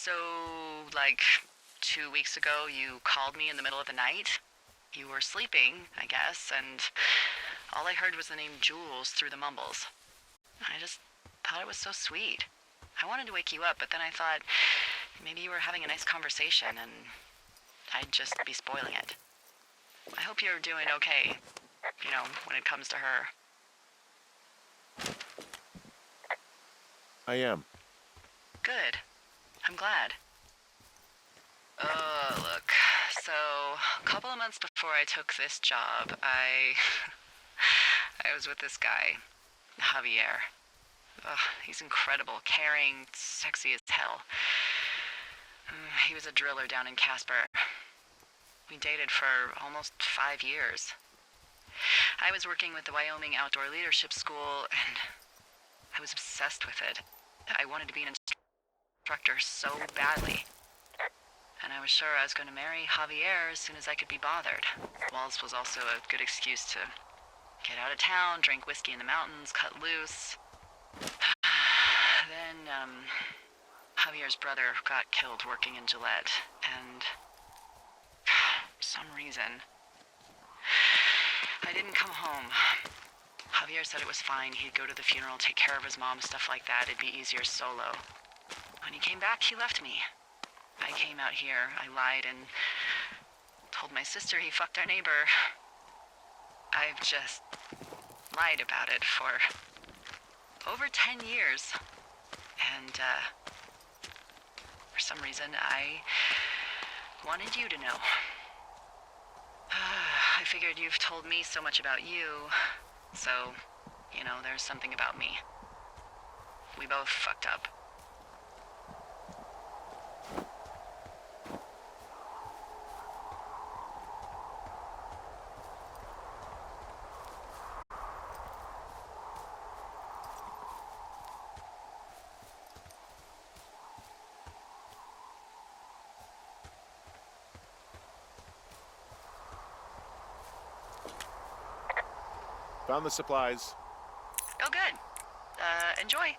So, like, 2 weeks ago, you called me in the middle of the night? You were sleeping, I guess, and all I heard was the name Jules through the mumbles. I just thought it was so sweet. I wanted to wake you up, but then I thought maybe you were having a nice conversation and I'd just be spoiling it. I hope you're doing okay, when it comes to her. I am. Good. I'm glad. Look. So, a couple of months before I took this job, I was with this guy, Javier. He's incredible, caring, sexy as hell. He was a driller down in Casper. We dated for almost 5 years. I was working with the Wyoming Outdoor Leadership School, and I was obsessed with it. I wanted to be an instructor so badly. And I was sure I was going to marry Javier as soon as I could be bothered. Walls was also a good excuse to get out of town, drink whiskey in the mountains, cut loose. Then, Javier's brother got killed working in Gillette, and for some reason, I didn't come home. Javier said it was fine. He'd go to the funeral, take care of his mom, stuff like that. It'd be easier solo. When he came back, he left me. I came out here, I lied, and told my sister he fucked our neighbor. I've just lied about it for over 10 years. And, for some reason, I wanted you to know. I figured you've told me so much about you, so, there's something about me. We both fucked up. Found the supplies. Oh, good. Enjoy.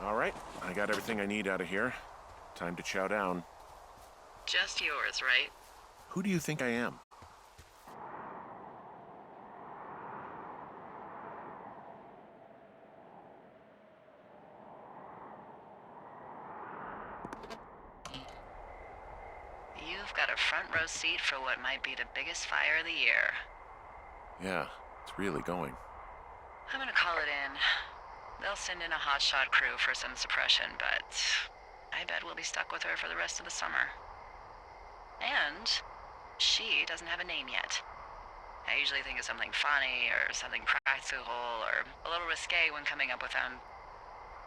All right, I got everything I need out of here. Time to chow down. Just yours, right? Who do you think I am? You've got a front row seat for what might be the biggest fire of the year. Yeah, it's really going. I'm gonna call it in. They'll send in a hotshot crew for some suppression, but I bet we'll be stuck with her for the rest of the summer. And she doesn't have a name yet. I usually think of something funny or something practical or a little risque when coming up with them.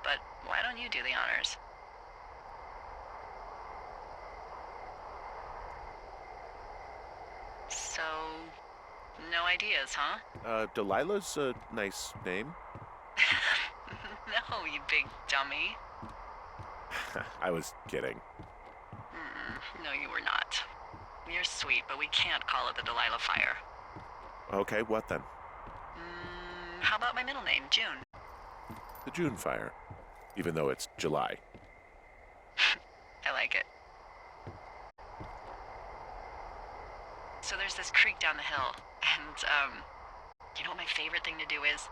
But why don't you do the honors? So, no ideas, huh? Delilah's a nice name. No, you big dummy. I was kidding. No, you were not. You're sweet, but we can't call it the Delilah Fire. Okay, what then? How about my middle name, June? The June Fire, even though it's July. I like it. So there's this creek down the hill, and, you know what my favorite thing to do is?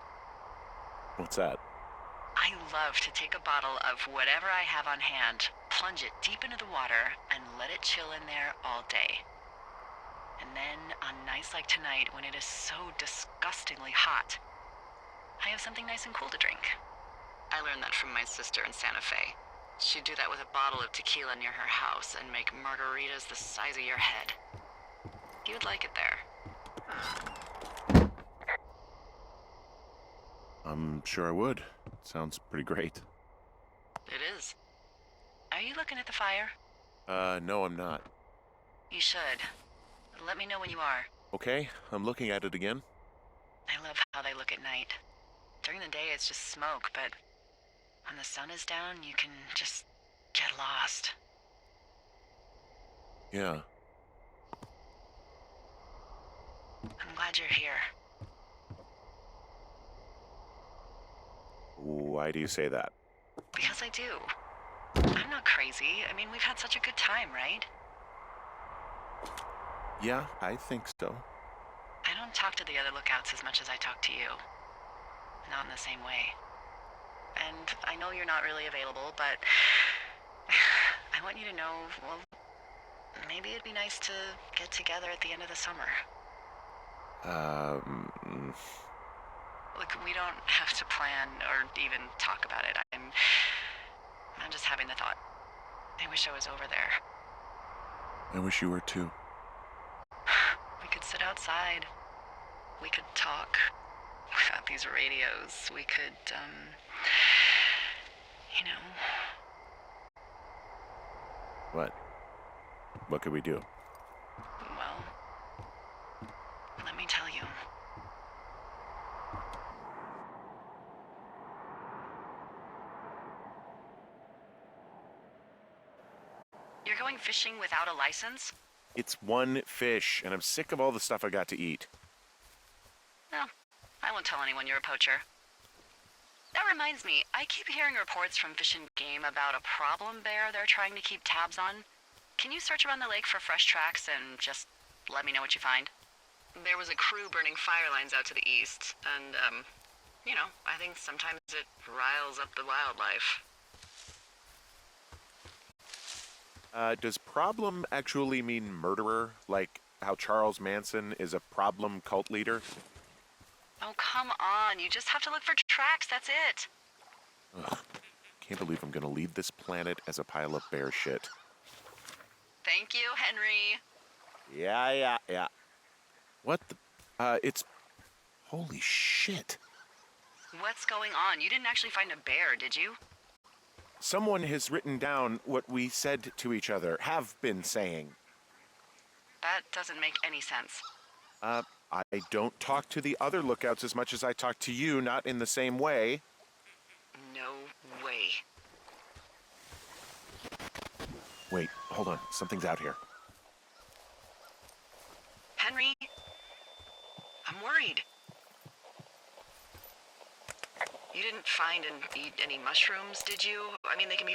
What's that? I love to take a bottle of whatever I have on hand, plunge it deep into the water, and let it chill in there all day. And then, on nights like tonight, when it is so disgustingly hot, I have something nice and cool to drink. I learned that from my sister in Santa Fe. She'd do that with a bottle of tequila near her house and make margaritas the size of your head. You'd like it there. I'm sure I would. Sounds pretty great. It is. Are you looking at the fire? No, I'm not. You should. Let me know when you are. Okay, I'm looking at it again. I love how they look at night. During the day, it's just smoke, but when the sun is down, you can just get lost. Yeah. I'm glad you're here. Why do you say that? Because I do. I'm not crazy. I mean, we've had such a good time, right? Yeah, I think so. I don't talk to the other lookouts as much as I talk to you. Not in the same way. And I know you're not really available, but I want you to know, well, maybe it'd be nice to get together at the end of the summer. Look, we don't have to plan or even talk about it. I'm just having the thought. I wish I was over there. I wish you were too. We could sit outside. We could talk without these radios. We could, you know. What? What could we do? Well, let me tell you. You're going fishing without a license? It's one fish, and I'm sick of all the stuff I got to eat. No, I won't tell anyone you're a poacher. That reminds me, I keep hearing reports from Fish and Game about a problem bear they're trying to keep tabs on. Can you search around the lake for fresh tracks and just let me know what you find? There was a crew burning fire lines out to the east, and, you know, I think sometimes it riles up the wildlife. Does problem actually mean murderer? Like how Charles Manson is a problem cult leader? Oh, come on. You just have to look for tracks, that's it. Ugh. Can't believe I'm gonna leave this planet as a pile of bear shit. Thank you, Henry. Yeah. What the? It's... Holy shit. What's going on? You didn't actually find a bear, did you? Someone has written down what we said to each other, have been saying. That doesn't make any sense. I don't talk to the other lookouts as much as I talk to you, not in the same way. No way. Wait, hold on. Something's out here. Henry, I'm worried. You didn't find and eat any mushrooms, did you? I mean, they can be...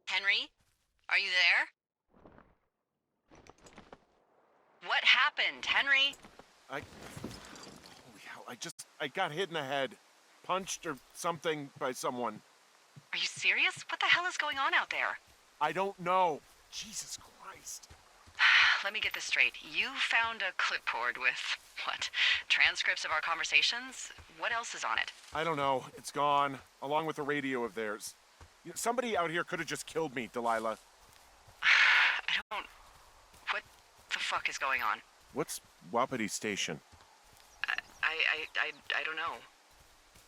Henry, are you there? What happened, Henry? Holy hell, I got hit in the head. Punched or something by someone. Are you serious? What the hell is going on out there? I don't know. Jesus Christ. Let me get this straight. You found a clipboard with, what, transcripts of our conversations? What else is on it? I don't know. It's gone, along with the radio of theirs. Somebody out here could have just killed me, Delilah. I don't... What the fuck is going on? What's Wapiti Station? I don't know.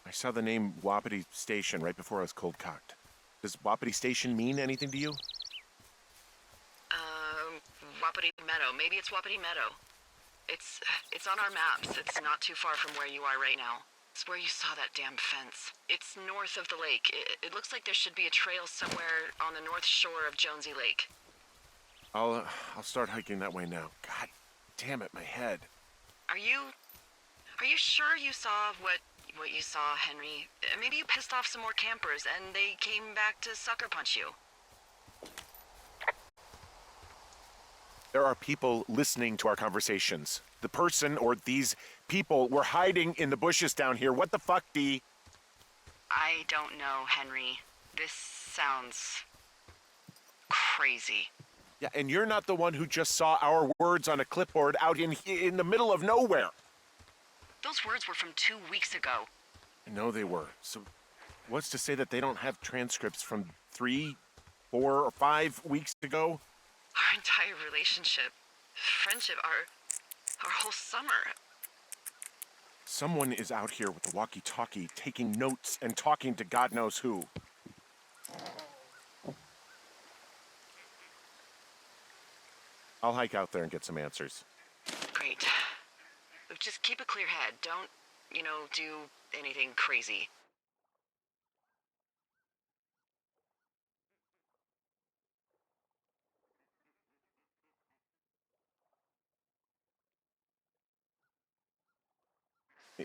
I saw the name Wapiti Station right before I was cold-cocked. Does Wapiti Station mean anything to you? Wapiti Meadow. Maybe it's Wapiti Meadow. It's on our maps. It's not too far from where you are right now. It's where you saw that damn fence. It's north of the lake. It looks like there should be a trail somewhere on the north shore of Jonesy Lake. I'll start hiking that way now. God damn it, my head. Are you sure you saw what you saw, Henry? Maybe you pissed off some more campers and they came back to sucker punch you. There are people listening to our conversations. The person or these people were hiding in the bushes down here. What the fuck, Dee? I don't know, Henry. This sounds crazy. Yeah, and you're not the one who just saw our words on a clipboard out in the middle of nowhere. Those words were from 2 weeks ago. I know they were. So What's to say that they don't have transcripts from 3, 4, or 5 weeks ago? Our entire relationship, friendship, our whole summer. Someone is out here with the walkie-talkie, taking notes and talking to God knows who. I'll hike out there and get some answers. Great. Just keep a clear head. Don't, do anything crazy.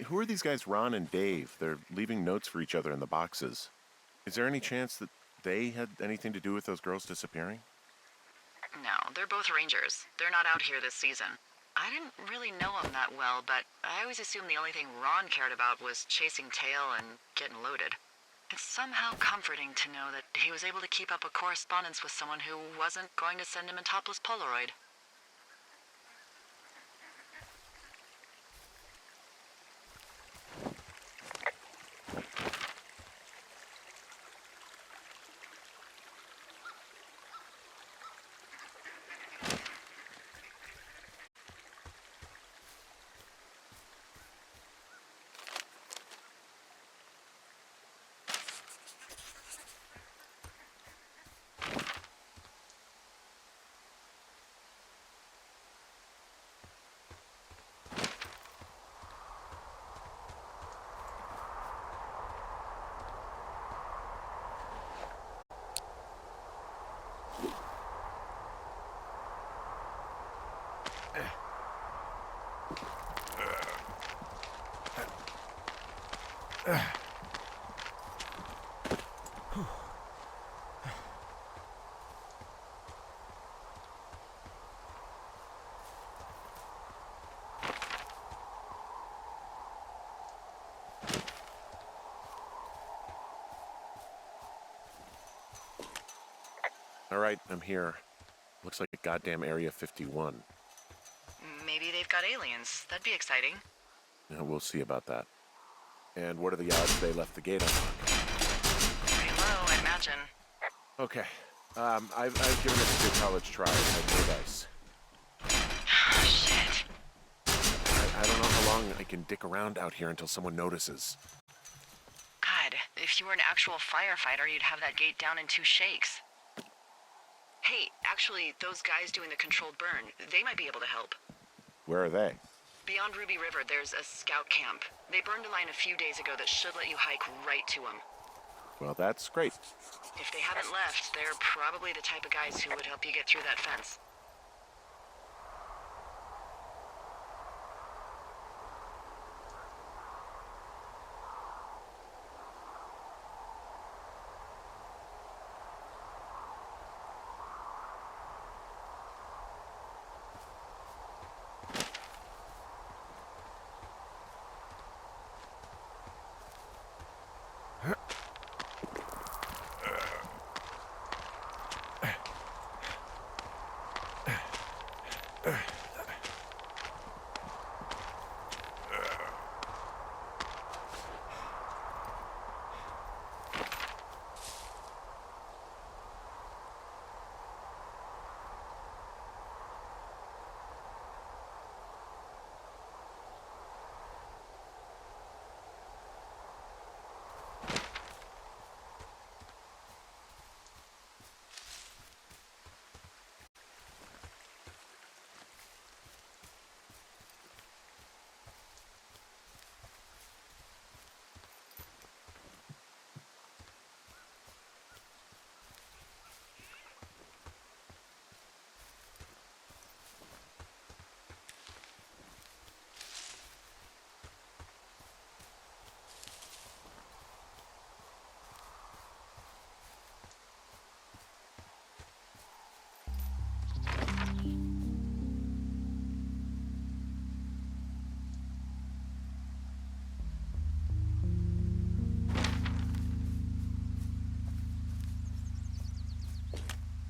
Who are these guys, Ron and Dave? They're leaving notes for each other in the boxes. Is there any chance that they had anything to do with those girls disappearing? No, they're both rangers. They're not out here this season. I didn't really know him that well, but I always assumed the only thing Ron cared about was chasing tail and getting loaded. It's somehow comforting to know that he was able to keep up a correspondence with someone who wasn't going to send him a topless Polaroid. All right, I'm here. Looks like a goddamn Area 51. Maybe they've got aliens. That'd be exciting. Yeah, we'll see about that. And what are the odds they left the gate unlocked? Pretty low, I imagine. Okay. I've given it a good college try. I no dice. Shit. I don't know how long I can dick around out here until someone notices. God, if you were an actual firefighter, you'd have that gate down in 2 shakes. Hey, actually, those guys doing the controlled burn, they might be able to help. Where are they? Beyond Ruby River, there's a scout camp. They burned a line a few days ago that should let you hike right to them. Well, that's great. If they haven't left, they're probably the type of guys who would help you get through that fence.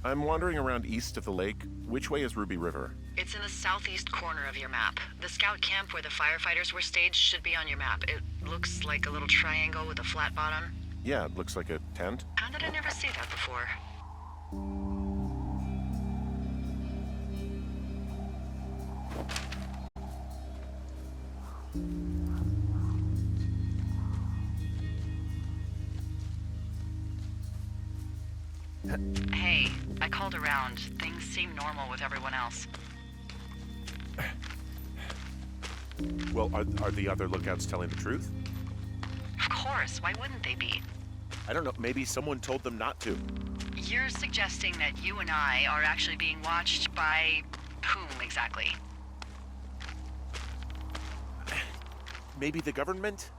I'm wandering around east of the lake. Which way is Ruby River? It's in the southeast corner of your map. The scout camp where the firefighters were staged should be on your map. It looks like a little triangle with a flat bottom. Yeah, it looks like a tent. How did I never see that before? Hey, I called around. Things seem normal with everyone else. Well, are the other lookouts telling the truth? Of course, why wouldn't they be? I don't know, maybe someone told them not to. You're suggesting that you and I are actually being watched by whom exactly? Maybe the government?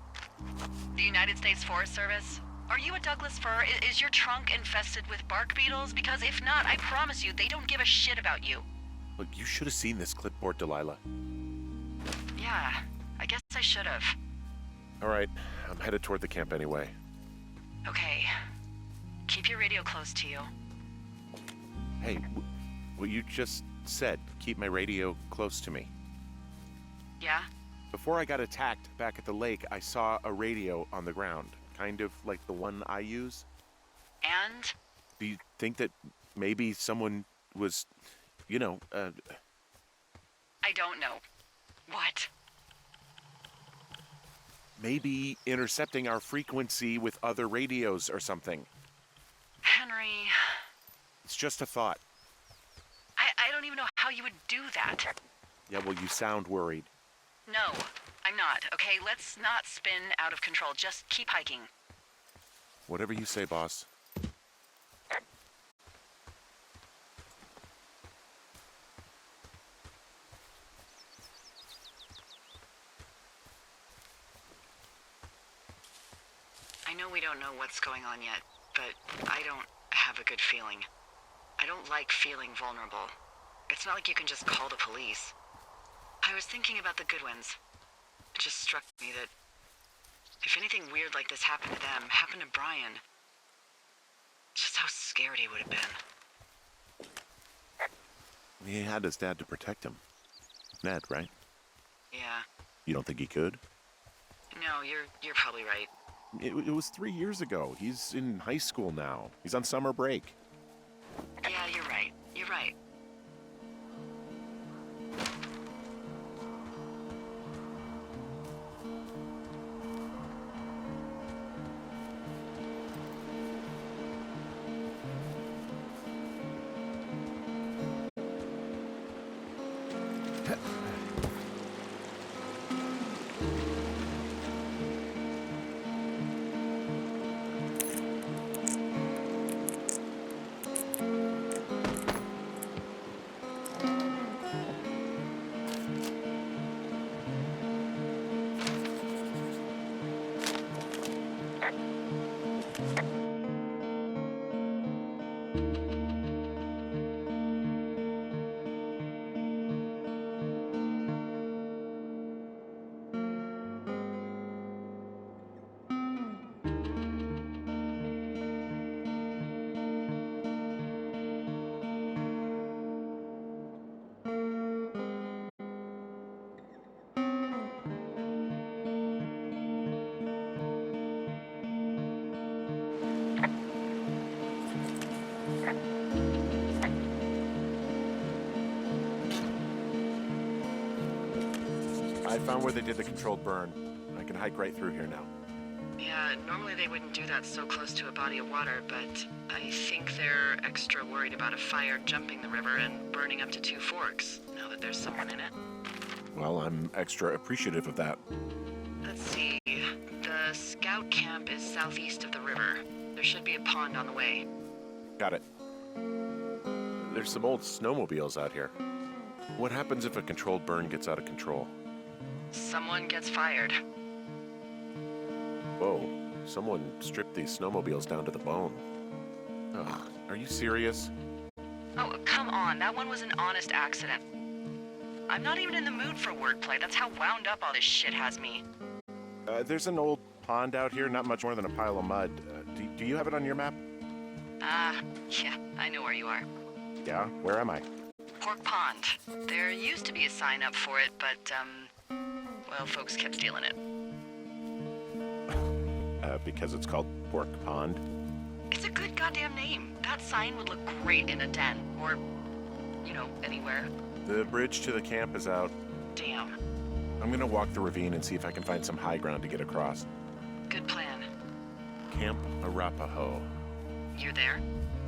The United States Forest Service? Are you a Douglas fir? Is your trunk infested with bark beetles? Because if not, I promise you, they don't give a shit about you. Look, you should have seen this clipboard, Delilah. Yeah, I guess I should have. All right, I'm headed toward the camp anyway. Okay. Keep your radio close to you. Hey, what you just said, keep my radio close to me. Yeah? Before I got attacked back at the lake, I saw a radio on the ground, kind of like the one I use. And? Do you think that maybe someone was, I don't know. What? maybe intercepting our frequency with other radios or something? Henry, It's just a thought. I don't even know how you would do that. Yeah, well, you sound worried. No, I'm not, okay? Let's not spin out of control. Just keep hiking. Whatever you say, boss. I know we don't know what's going on yet, but I don't have a good feeling. I don't like feeling vulnerable. It's not like you can just call the police. I was thinking about the Goodwins. It just struck me that if anything weird like this happened to them, happened to Brian, just how scared he would have been. He had his dad to protect him. Ned, right? Yeah. You don't think he could? No, you're probably right. It was 3 years ago. He's in high school now. He's on summer break. Yeah, you're right. You're right. I found where they did the controlled burn. I can hike right through here now. Yeah, normally they wouldn't do that so close to a body of water, but I think they're extra worried about a fire jumping the river and burning up to 2 forks, now that there's someone in it. Well, I'm extra appreciative of that. Let's see. The scout camp is southeast of the river. There should be a pond on the way. Got it. There's some old snowmobiles out here. What happens if a controlled burn gets out of control? Someone gets fired. Whoa, someone stripped these snowmobiles down to the bone. Ugh, are you serious? Oh, come on. That one was an honest accident. I'm not even in the mood for wordplay. That's how wound up all this shit has me. There's an old pond out here, not much more than a pile of mud. Do you have it on your map? Yeah, I know where you are. Yeah, where am I? Pork Pond. There used to be a sign up for it, but, well, folks kept stealing it. because it's called Pork Pond? It's a good goddamn name. That sign would look great in a den, or, anywhere. The bridge to the camp is out. Damn. I'm gonna walk the ravine and see if I can find some high ground to get across. Good plan. Camp Arapaho. You're there?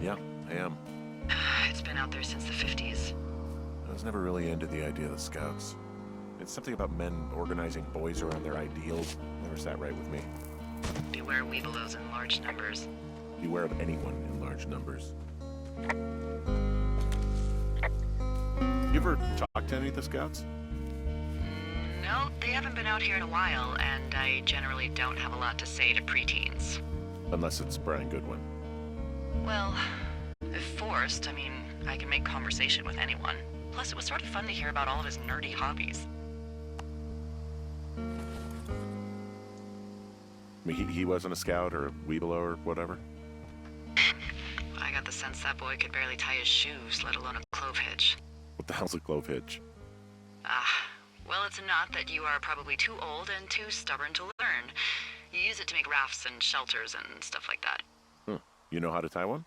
Yeah, I am. It's been out there since the 50s. I was never really into the idea of the Scouts. It's something about men organizing boys around their ideals. Never sat right with me. Beware weebelows in large numbers. Beware of anyone in large numbers. You ever talked to any of the Scouts? No, they haven't been out here in a while, and I generally don't have a lot to say to preteens. Unless it's Brian Goodwin. Well, if forced, I can make conversation with anyone. Plus, it was sort of fun to hear about all of his nerdy hobbies. He wasn't a Scout or a Weebelow or whatever? I got the sense that boy could barely tie his shoes, let alone a clove hitch. What the hell's a clove hitch? Well, it's a knot that you are probably too old and too stubborn to learn. You use it to make rafts and shelters and stuff like that. You know how to tie one?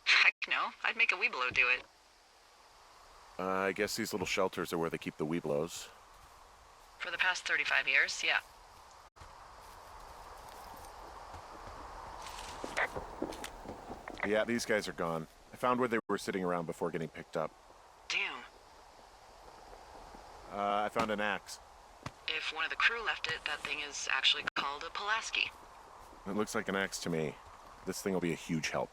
Heck no, I'd make a weebelow do it. I guess these little shelters are where they keep the Weebelows. For the past 35 years, yeah. Yeah, these guys are gone. I found where they were sitting around before getting picked up. Damn. I found an axe. If one of the crew left it, that thing is actually called a Pulaski. It looks like an axe to me. This thing will be a huge help.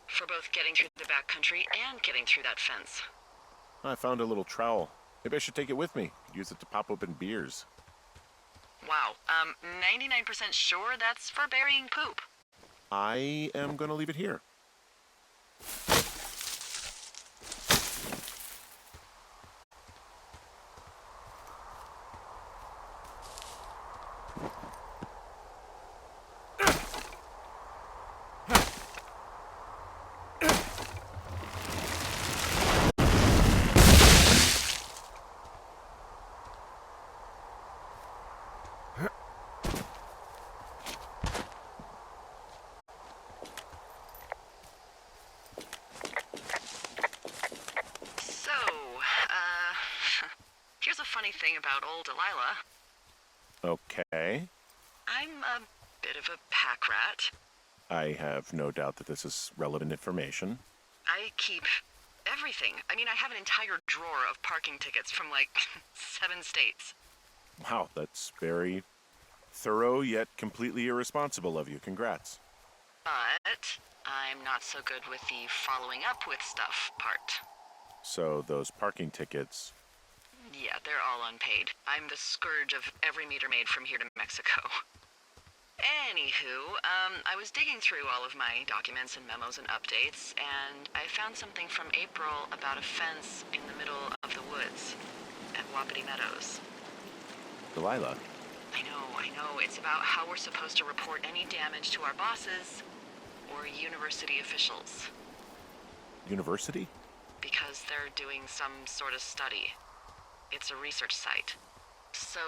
For both getting through the backcountry and getting through that fence. I found a little trowel. Maybe I should take it with me. Use it to pop open beers. Wow, 99% sure that's for burying poop. I am gonna leave it here. Here's a funny thing about old Delilah. Okay. I'm a bit of a pack rat. I have no doubt that this is relevant information. I keep everything. I have an entire drawer of parking tickets from 7 states. Wow, that's very thorough yet completely irresponsible of you. Congrats. But I'm not so good with the following up with stuff part. So those parking tickets... Yeah, they're all unpaid. I'm the scourge of every meter maid from here to Mexico. Anywho, I was digging through all of my documents and memos and updates, and I found something from April about a fence in the middle of the woods at Wapiti Meadows. Delilah? I know. It's about how we're supposed to report any damage to our bosses or university officials. University? Because they're doing some sort of study. It's a research site. So,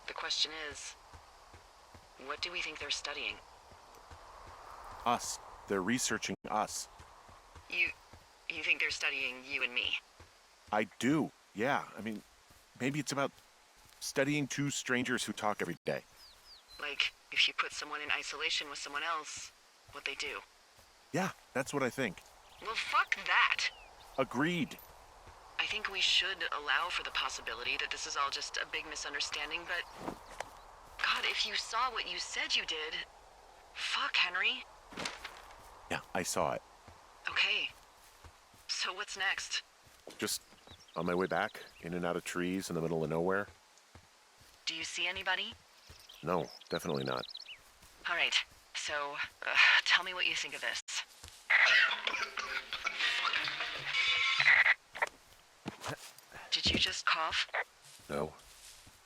the question is, what do we think they're studying? Us. They're researching us. You think they're studying you and me? I do, yeah. Maybe it's about studying two strangers who talk every day. Like, if you put someone in isolation with someone else, what they do. Yeah, that's what I think. Well, fuck that. Agreed. I think we should allow for the possibility that this is all just a big misunderstanding, but... God, if you saw what you said you did... Fuck, Henry. Yeah, I saw it. Okay. So what's next? Just on my way back, in and out of trees in the middle of nowhere. Do you see anybody? No, definitely not. All right, so tell me what you think of this. Did you just cough? No.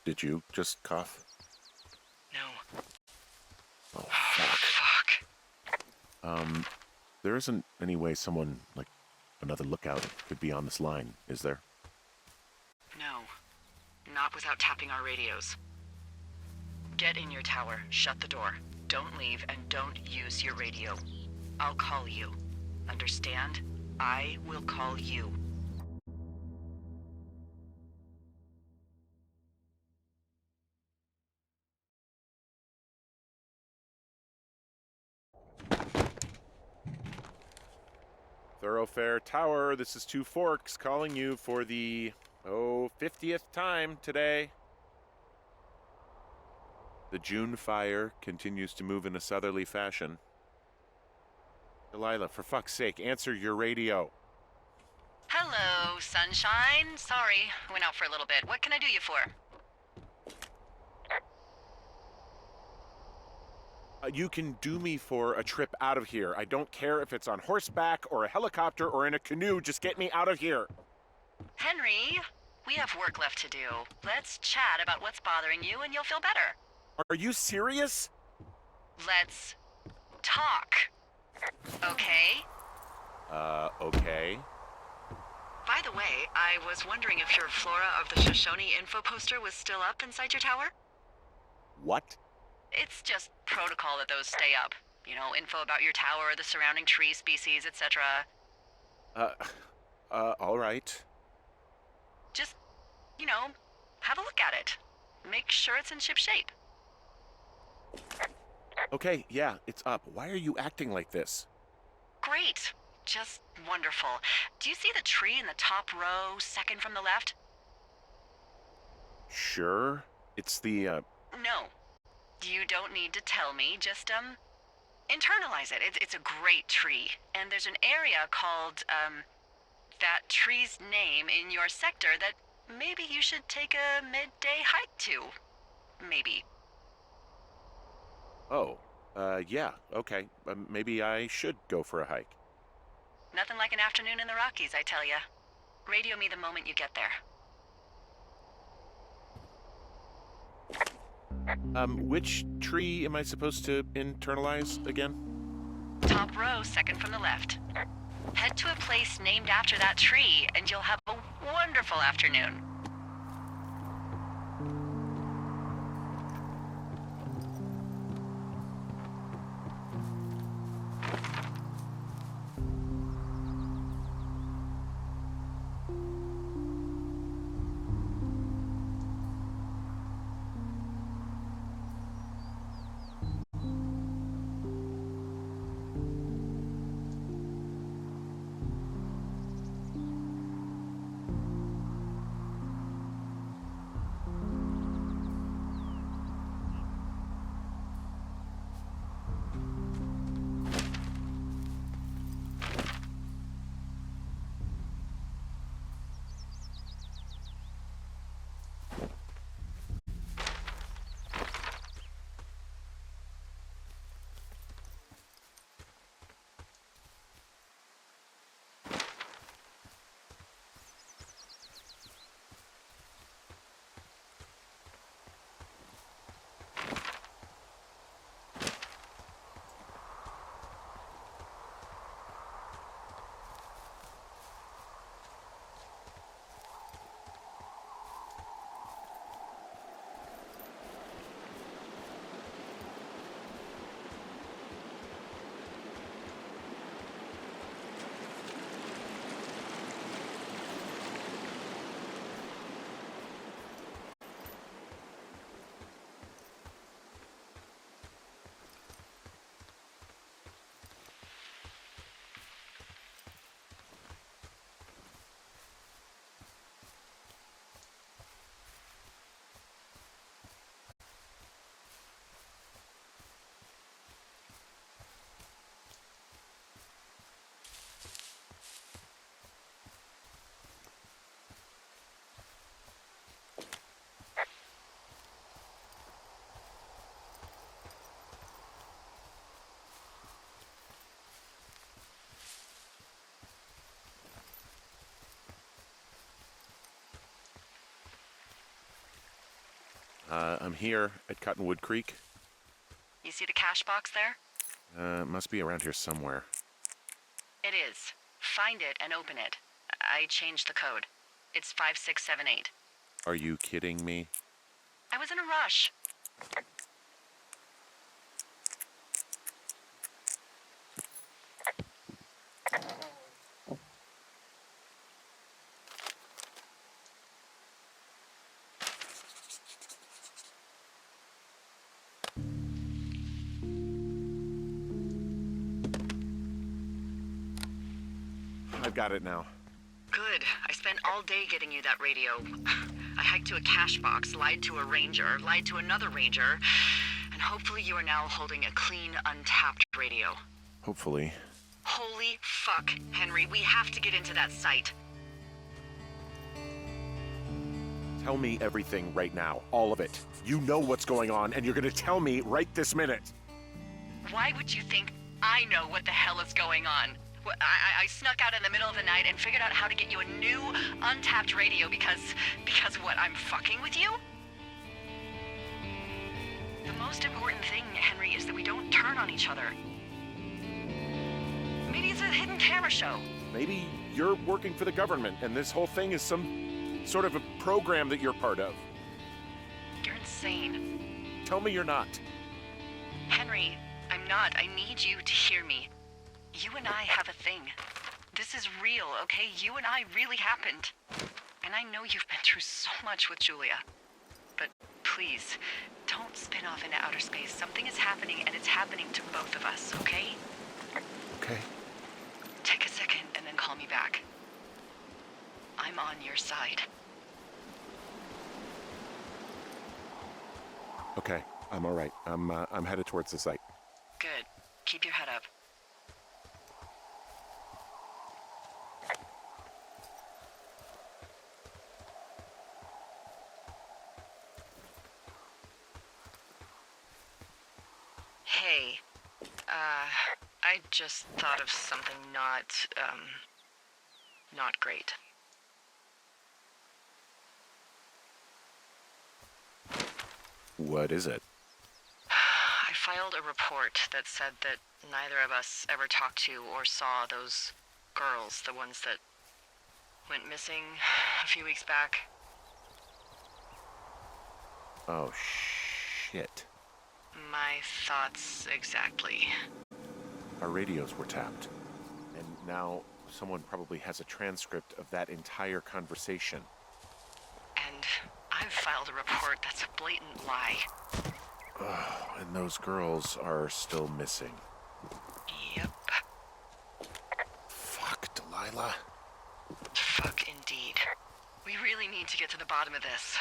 Did you just cough? No. Oh, fuck. Fuck. There isn't any way someone, like another lookout, could be on this line, is there? No. Not without tapping our radios. Get in your tower. Shut the door. don't leave and don't use your radio. I'll call you. Understand? I will call you. Thoroughfare Tower, this is Two Forks calling you for the, 50th time today. The June fire continues to move in a southerly fashion. Delilah, for fuck's sake, answer your radio. Hello, sunshine. Sorry, I went out for a little bit. What can I do you for? You can do me for a trip out of here. I don't care if it's on horseback or a helicopter or in a canoe. Just get me out of here. Henry, we have work left to do. Let's chat about what's bothering you and you'll feel better. Are you serious? Let's talk. Okay? Okay. By the way, I was wondering if your Flora of the Shoshone info poster was still up inside your tower? What? It's just protocol that those stay up. You know, info about your tower, the surrounding tree species, etc. All right. Just, you know, have a look at it. Make sure it's in ship shape. Okay, yeah, it's up. Why are you acting like this? Great. Just wonderful. Do you see the tree in the top row, second from the left? Sure. It's the, No. You don't need to tell me. Just, internalize it. It's a great tree. And there's an area called, that tree's name in your sector that maybe you should take a midday hike to. Maybe. Oh, yeah, okay. Maybe I should go for a hike. Nothing like an afternoon in the Rockies, I tell ya. Radio me the moment you get there. Which tree am I supposed to internalize again? Top row, second from the left. Head to a place named after that tree, and you'll have a wonderful afternoon. I'm here at Cottonwood Creek. You see the cash box there? Must be around here somewhere. It is. Find it and open it. I changed the code. It's 5678. Are you kidding me? I was in a rush. I've got it now. Good. I spent all day getting you that radio. I hiked to a cash box, lied to a ranger, lied to another ranger, and hopefully you are now holding a clean, untapped radio. Hopefully. Holy fuck, Henry, we have to get into that site. Tell me everything right now. All of it. You know what's going on, and you're gonna tell me right this minute. Why would you think I know what the hell is going on? I snuck out in the middle of the night and figured out how to get you a new, untapped radio because what, I'm fucking with you? The most important thing, Henry, is that we don't turn on each other. Maybe it's a hidden camera show. Maybe you're working for the government, and this whole thing is some sort of a program that you're part of. You're insane. Tell me you're not. Henry, I'm not. I need you to hear me. You and I have a thing. This is real, okay? You and I really happened. And I know you've been through so much with Julia. But please, don't spin off into outer space. Something is happening, and it's happening to both of us, okay? Okay. Take a second and then call me back. I'm on your side. Okay, I'm all right. I'm headed towards the site. Good. Keep your head up. Hey, I just thought of something not great. What is it? I filed a report that said that neither of us ever talked to or saw those girls, the ones that went missing a few weeks back. Oh, shit. My thoughts exactly. Our radios were tapped. And now someone probably has a transcript of that entire conversation. And I've filed a report that's a blatant lie. Oh, and those girls are still missing. Yep. Fuck, Delilah. Fuck indeed. We really need to get to the bottom of this.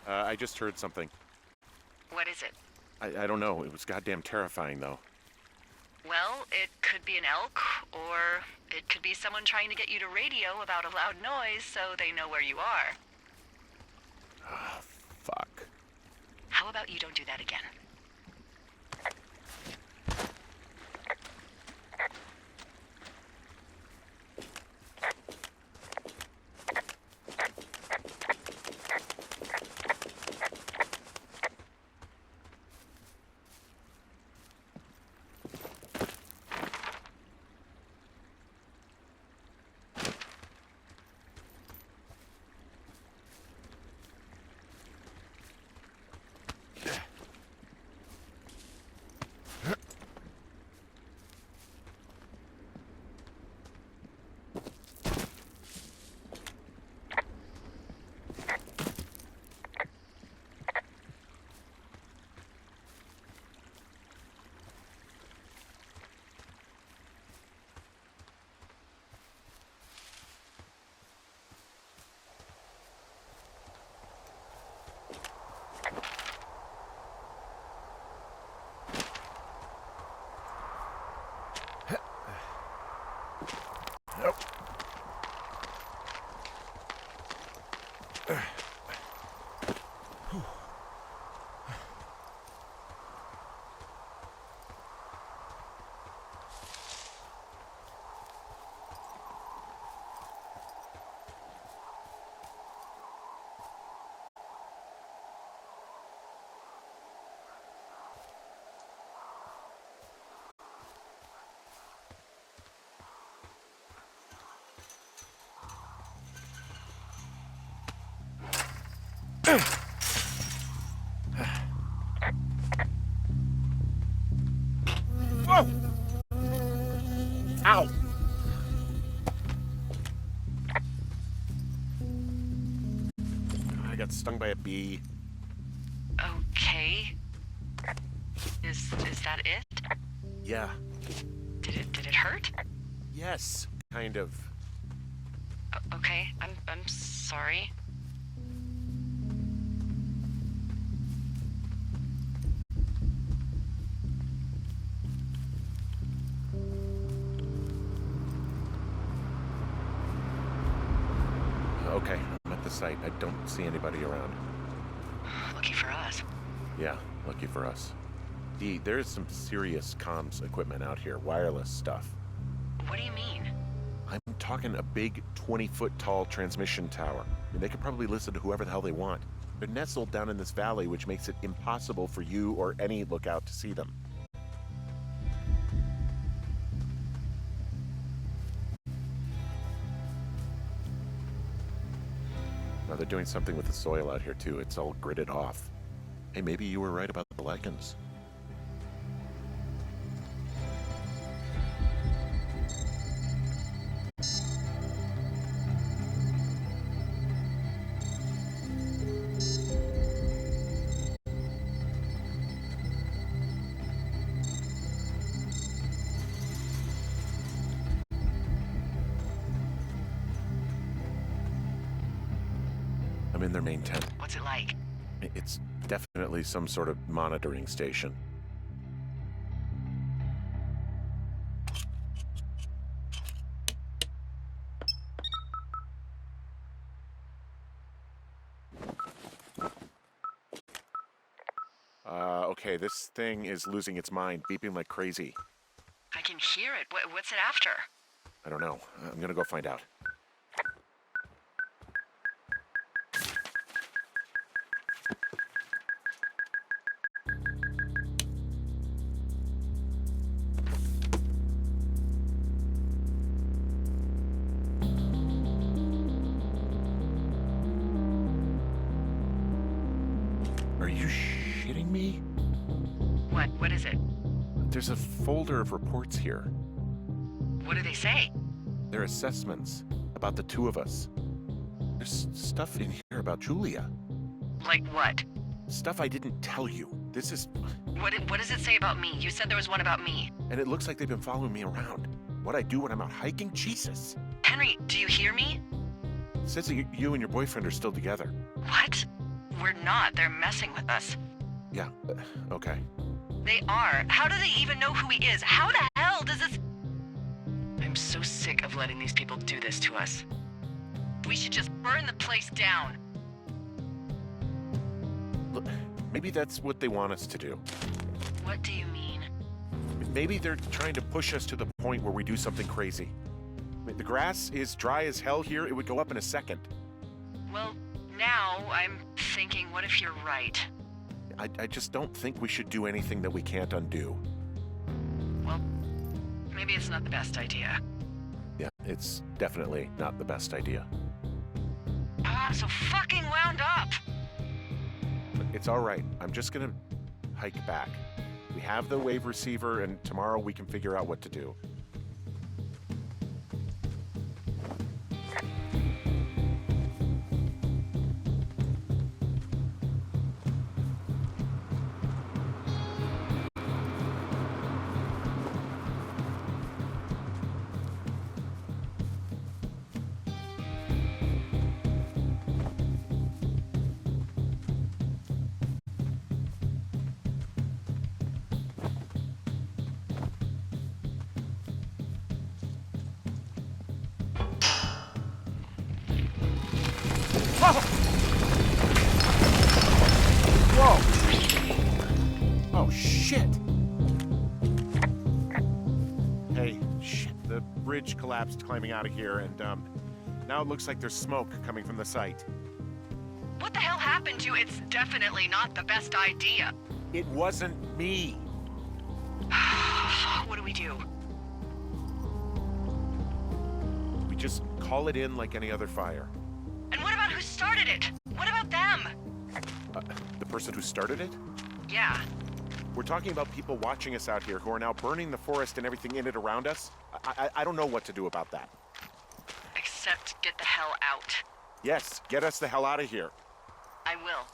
I just heard something. What is it? I don't know. It was goddamn terrifying, though. Well, it could be an elk, or it could be someone trying to get you to radio about a loud noise so they know where you are. Ah, fuck. How about you don't do that again? Ow! I got stung by a bee. Okay. Is that it? Yeah. Did it hurt? Yes, kind of. Okay, I'm sorry. Okay, I'm at the site. I don't see anybody around. Lucky for us. Yeah, lucky for us. Dee, there is some serious comms equipment out here, wireless stuff. What do you mean? I'm talking a big 20-foot tall transmission tower. I mean, they could probably listen to whoever the hell they want. They're nestled down in this valley, which makes it impossible for you or any lookout to see them. Now, they're doing something with the soil out here, too. It's all gridded off. Hey, maybe you were right about the lichens. I'm in their main tent. What's it like? It's definitely some sort of monitoring station. Okay, this thing is losing its mind, beeping like crazy. I can hear it. What's it after? I don't know. I'm gonna go find out. Are you shitting me? What is it? There's a folder of reports here. What do they say? They're assessments about the two of us. There's stuff in here about Julia. Like what? Stuff I didn't tell you. This is... What does it say about me? You said there was one about me. And it looks like they've been following me around. What I do when I'm out hiking? Jesus. Henry, do you hear me? It says that you and your boyfriend are still together. What? We're not. They're messing with us. Yeah, okay. They are. How do they even know who he is? How the hell does this... I'm so sick of letting these people do this to us. We should just burn the place down. Look, maybe that's what they want us to do. What do you mean? Maybe they're trying to push us to the point where we do something crazy. I mean, the grass is dry as hell here. It would go up in a second. Well, now I'm thinking, what if you're right? I just don't think we should do anything that we can't undo. Well, maybe it's not the best idea. Yeah, it's definitely not the best idea. I'm so fucking wound up! But it's all right. I'm just gonna hike back. We have the wave receiver, and tomorrow we can figure out what to do. Whoa! Oh, shit! Hey, shit. The bridge collapsed climbing out of here, and, now it looks like there's smoke coming from the site. What the hell happened to you? It's definitely not the best idea. It wasn't me. What do we do? We just call it in like any other fire. And what about who started it? What about them? The person who started it? Yeah. We're talking about people watching us out here who are now burning the forest and everything in it around us. I don't know what to do about that. Except get the hell out. Yes, get us the hell out of here. I will.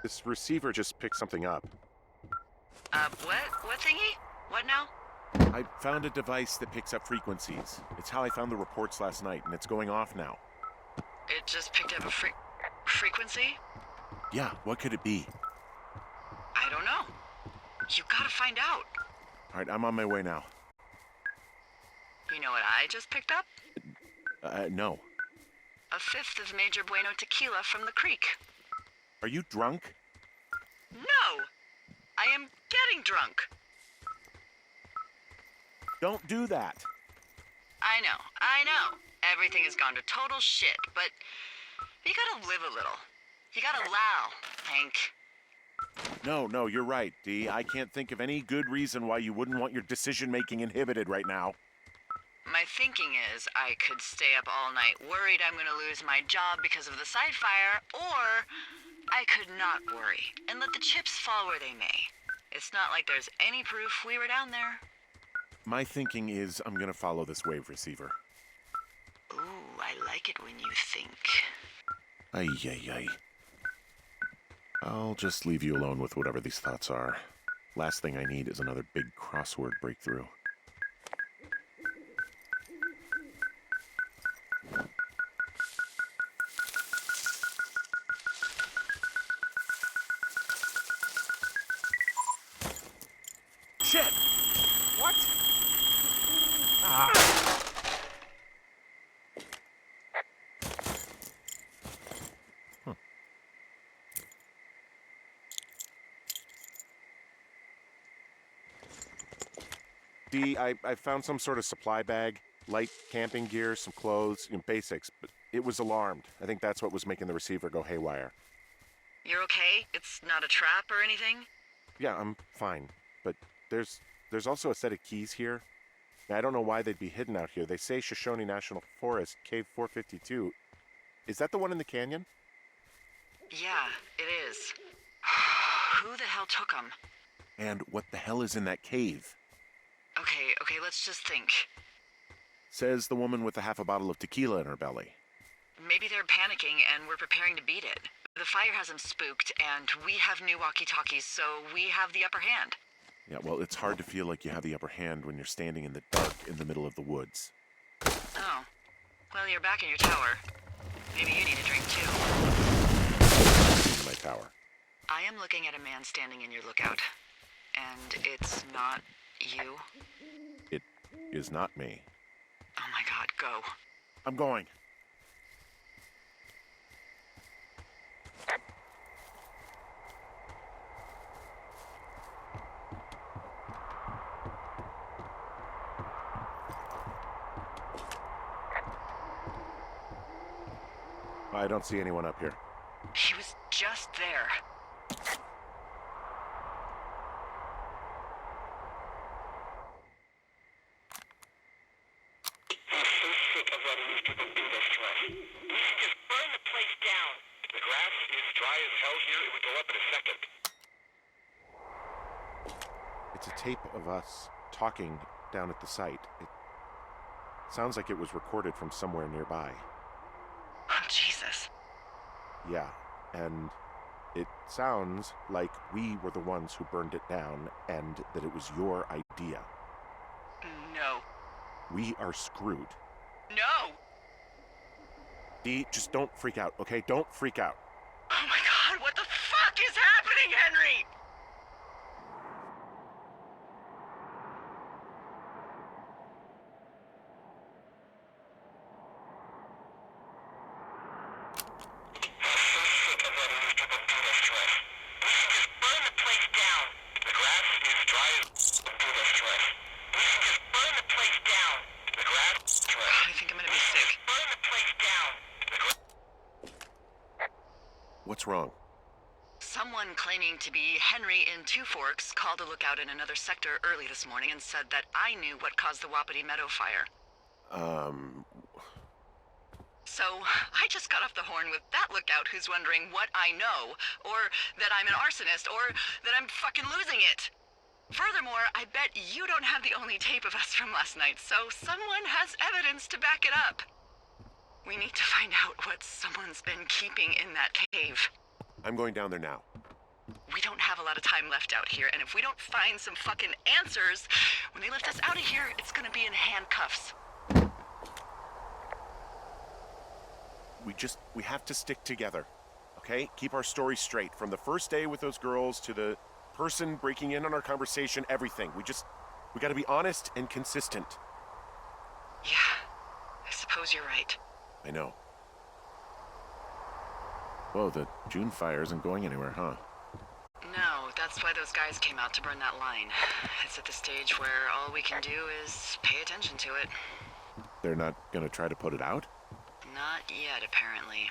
This receiver just picked something up. What? What thingy? What now? I found a device that picks up frequencies. It's how I found the reports last night, and it's going off now. It just picked up a frequency? Yeah, what could it be? I don't know. You gotta find out. All right, I'm on my way now. You know what I just picked up? No. A fifth of Major Bueno tequila from the creek. Are you drunk? No! I am getting drunk. Don't do that. I know. Everything has gone to total shit, but you gotta live a little. You gotta allow, Hank. No, you're right, Dee. I can't think of any good reason why you wouldn't want your decision-making inhibited right now. My thinking is I could stay up all night worried I'm gonna lose my job because of the side fire, or I could not worry and let the chips fall where they may. It's not like there's any proof we were down there. My thinking is I'm gonna follow this wave receiver. Ooh, I like it when you think. Ay. I'll just leave you alone with whatever these thoughts are. Last thing I need is another big crossword breakthrough. Shit! What? Ah! Dee, I found some sort of supply bag, light camping gear, some clothes, basics, but it was alarmed. I think that's what was making the receiver go haywire. You're okay? It's not a trap or anything? Yeah, I'm fine, but there's also a set of keys here. Now, I don't know why they'd be hidden out here. They say Shoshone National Forest, Cave 452. Is that the one in the canyon? Yeah, it is. Who the hell took them? And what the hell is in that cave? Okay, let's just think. Says the woman with a half a bottle of tequila in her belly. Maybe they're panicking and we're preparing to beat it. The fire has them spooked, and we have new walkie-talkies, so we have the upper hand. Yeah, well, it's hard to feel like you have the upper hand when you're standing in the dark in the middle of the woods. Oh. Well, you're back in your tower. Maybe you need a drink, too. In my tower. I am looking at a man standing in your lookout. And it's not you? It is not me. Oh my God, go. I'm going. I don't see anyone up here. He was just there. It's a tape of us talking down at the site. It sounds like it was recorded from somewhere nearby. Oh, Jesus. Yeah, and it sounds like we were the ones who burned it down and that it was your idea. No. We are screwed. No! Dee, just don't freak out, okay? Don't freak out. Oh my God, what the fuck is happening, Henry? I think I'm gonna be sick. What's wrong? Someone claiming to be Henry in Two Forks called a lookout in another sector early this morning and said that I knew what caused the Wapiti Meadow fire. So, I just got off the horn with that lookout who's wondering what I know, or that I'm an arsonist, or that I'm fucking losing it. Furthermore, I bet you don't have the only tape of us from last night, so someone has evidence to back it up. We need to find out what someone's been keeping in that cave. I'm going down there now. We don't have a lot of time left out here, and if we don't find some fucking answers, when they lift us out of here, it's gonna be in handcuffs. We have to stick together, okay? Keep our story straight. From the first day with those girls to the person breaking in on our conversation, everything. We gotta be honest and consistent. Yeah, I suppose you're right. I know. Whoa, the June fire isn't going anywhere, huh? No, that's why those guys came out to burn that line. It's at the stage where all we can do is pay attention to it. They're not gonna try to put it out? Not yet, apparently.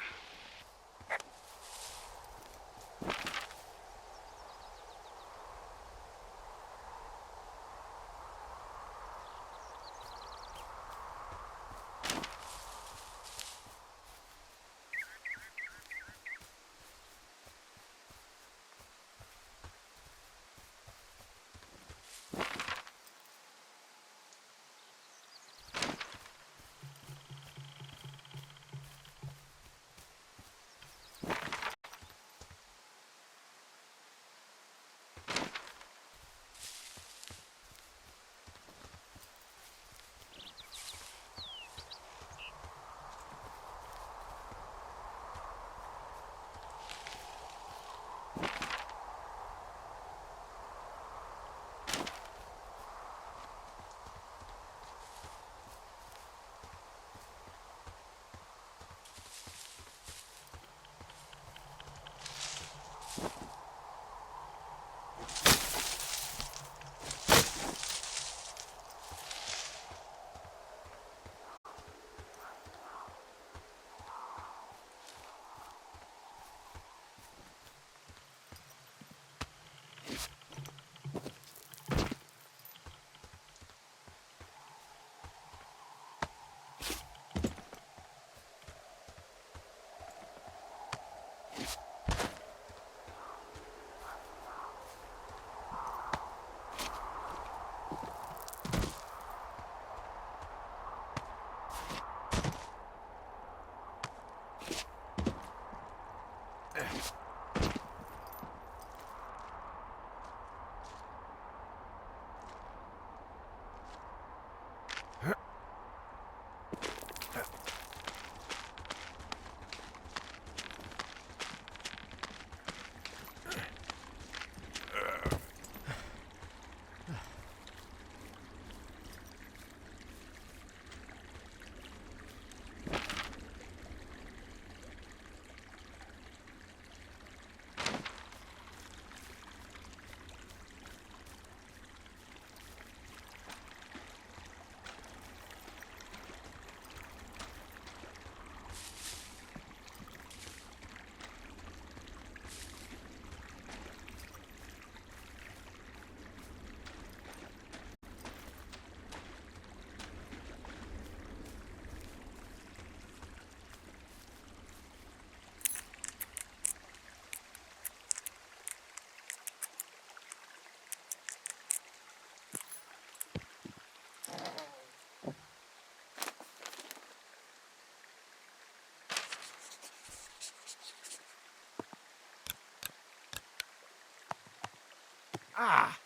Ah!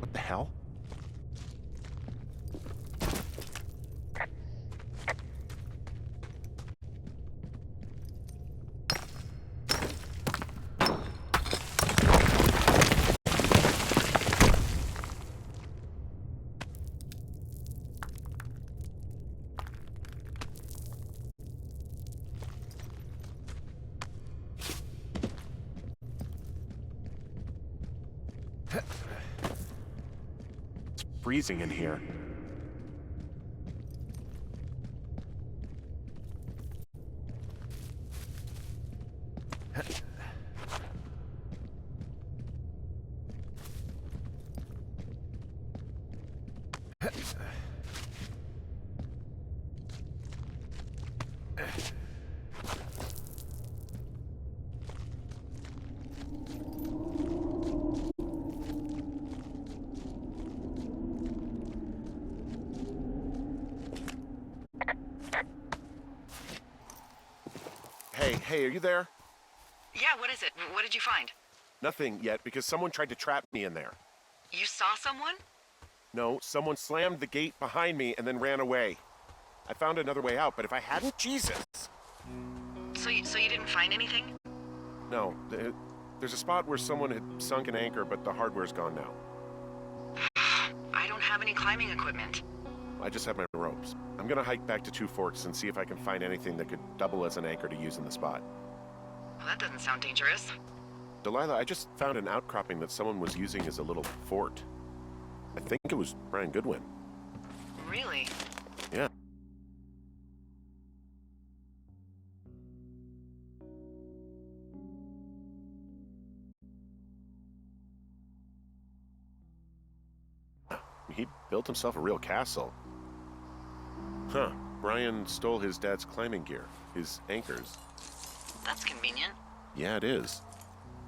What the hell? It's freezing in here. Hey, are you there? Yeah, what is it? What did you find? Nothing yet, because someone tried to trap me in there. You saw someone? No, someone slammed the gate behind me and then ran away. I found another way out, but if I hadn't, Jesus! So you didn't find anything? No, there's a spot where someone had sunk an anchor, but the hardware's gone now. I don't have any climbing equipment. I just have my ropes. I'm gonna hike back to Two Forks and see if I can find anything that could double as an anchor to use in the spot. Well, that doesn't sound dangerous. Delilah, I just found an outcropping that someone was using as a little fort. I think it was Brian Goodwin. Really? Yeah. He built himself a real castle. Huh. Brian stole his dad's climbing gear, his anchors. That's convenient. Yeah, it is.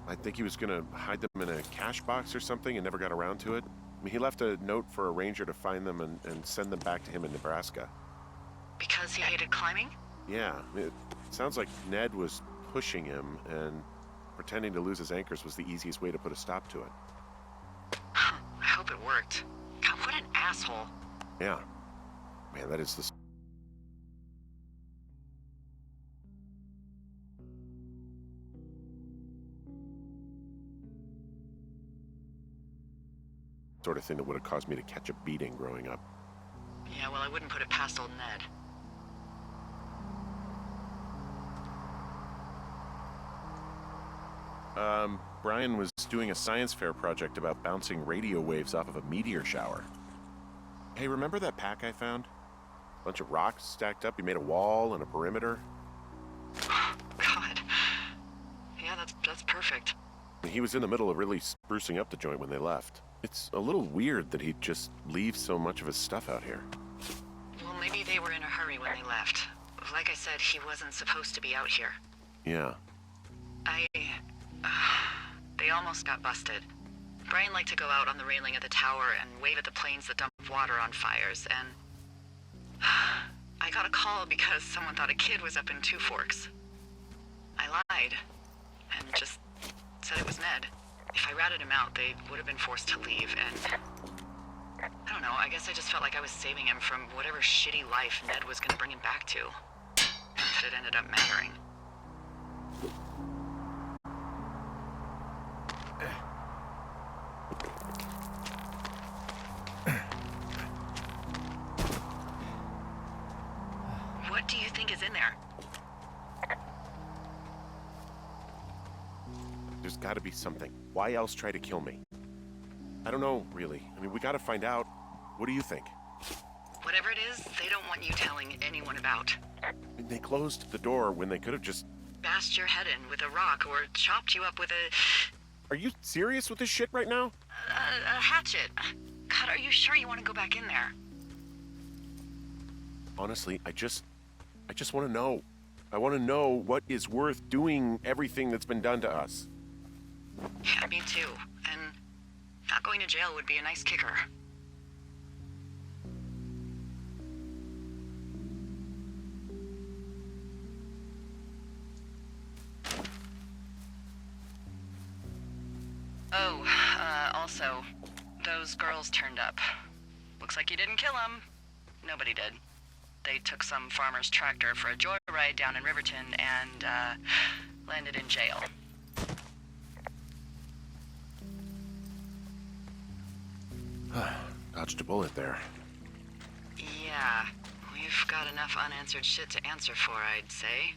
I think he was gonna hide them in a cash box or something and never got around to it. I mean, he left a note for a ranger to find them and send them back to him in Nebraska. Because he hated climbing? Yeah, it sounds like Ned was pushing him, and pretending to lose his anchors was the easiest way to put a stop to it. I hope it worked. God, what an asshole. Yeah. Man, that is the sort of thing that would have caused me to catch a beating growing up. Yeah, well, I wouldn't put it past old Ned. Brian was doing a science fair project about bouncing radio waves off of a meteor shower. Hey, remember that pack I found? Bunch of rocks stacked up. He made a wall and a perimeter. God. Yeah, that's perfect. He was in the middle of really sprucing up the joint when they left. It's a little weird that he'd just leave so much of his stuff out here. Well, maybe they were in a hurry when they left. Like I said, he wasn't supposed to be out here. Yeah. They almost got busted. Brian liked to go out on the railing of the tower and wave at the planes that dump water on fires, and I got a call because someone thought a kid was up in Two Forks. I lied, and just said it was Ned. If I ratted him out, they would have been forced to leave, and I don't know, I guess I just felt like I was saving him from whatever shitty life Ned was gonna bring him back to. Not that it ended up mattering. What do you think is in there? There's gotta be something. Why else try to kill me? I don't know, really. I mean, we gotta find out. What do you think? Whatever it is, they don't want you telling anyone about. I mean, they closed the door when they could have just... Bashed your head in with a rock or chopped you up with Are you serious with this shit right now? a hatchet. God, are you sure you want to go back in there? Honestly, I just want to know. I want to know what is worth doing everything that's been done to us. Yeah, me too. And not going to jail would be a nice kicker. Oh, also, those girls turned up. Looks like you didn't kill them. Nobody did. They took some farmer's tractor for a joyride down in Riverton and, landed in jail. Dodged a bullet there. Yeah, we've got enough unanswered shit to answer for, I'd say.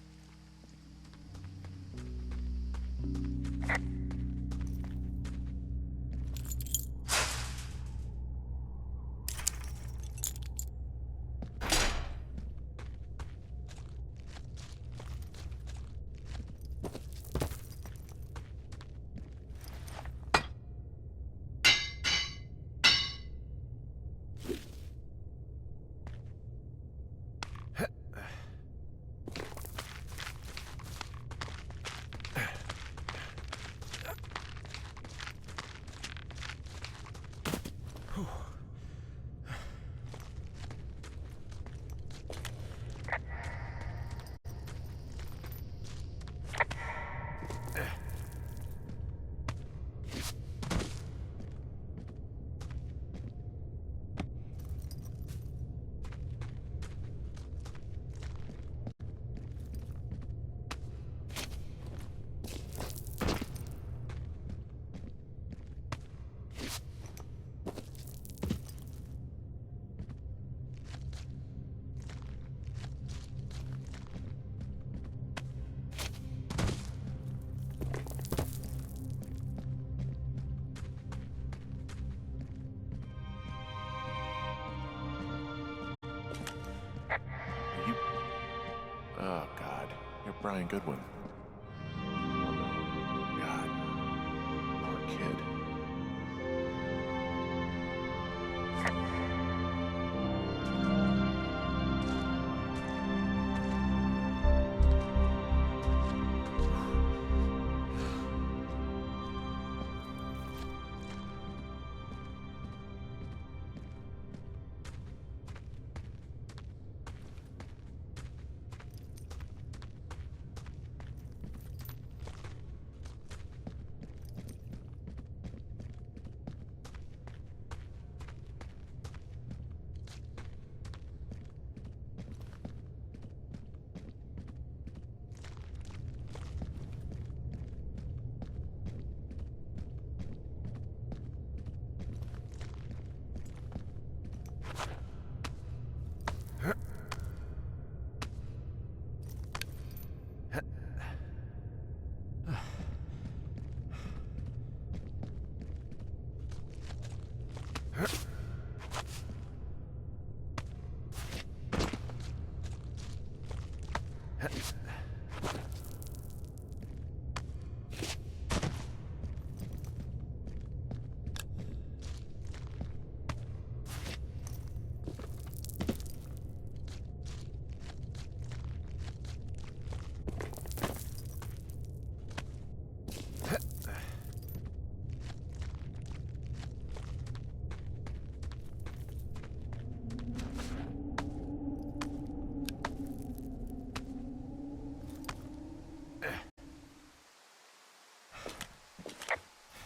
Brian Goodwin. Oh, God. Poor kid.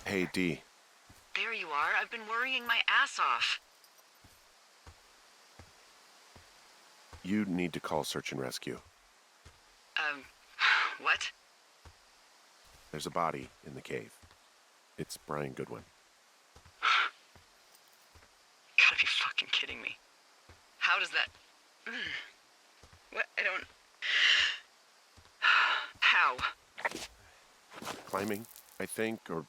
Hey, Dee. There you are. I've been worrying my ass off. You need to call search and rescue. What? There's a body in the cave. It's Brian Goodwin. Gotta be fucking kidding me. How does that... What? I don't... How? Climbing, I think, or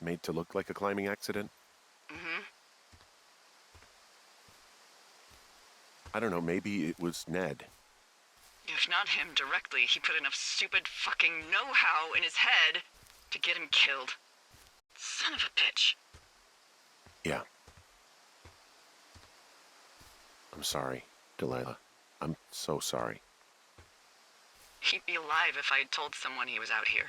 made to look like a climbing accident. Mm-hmm. I don't know, maybe it was Ned. If not him directly, he put enough stupid fucking know-how in his head to get him killed. Son of a bitch. Yeah. I'm sorry, Delilah. I'm so sorry. He'd be alive if I had told someone he was out here.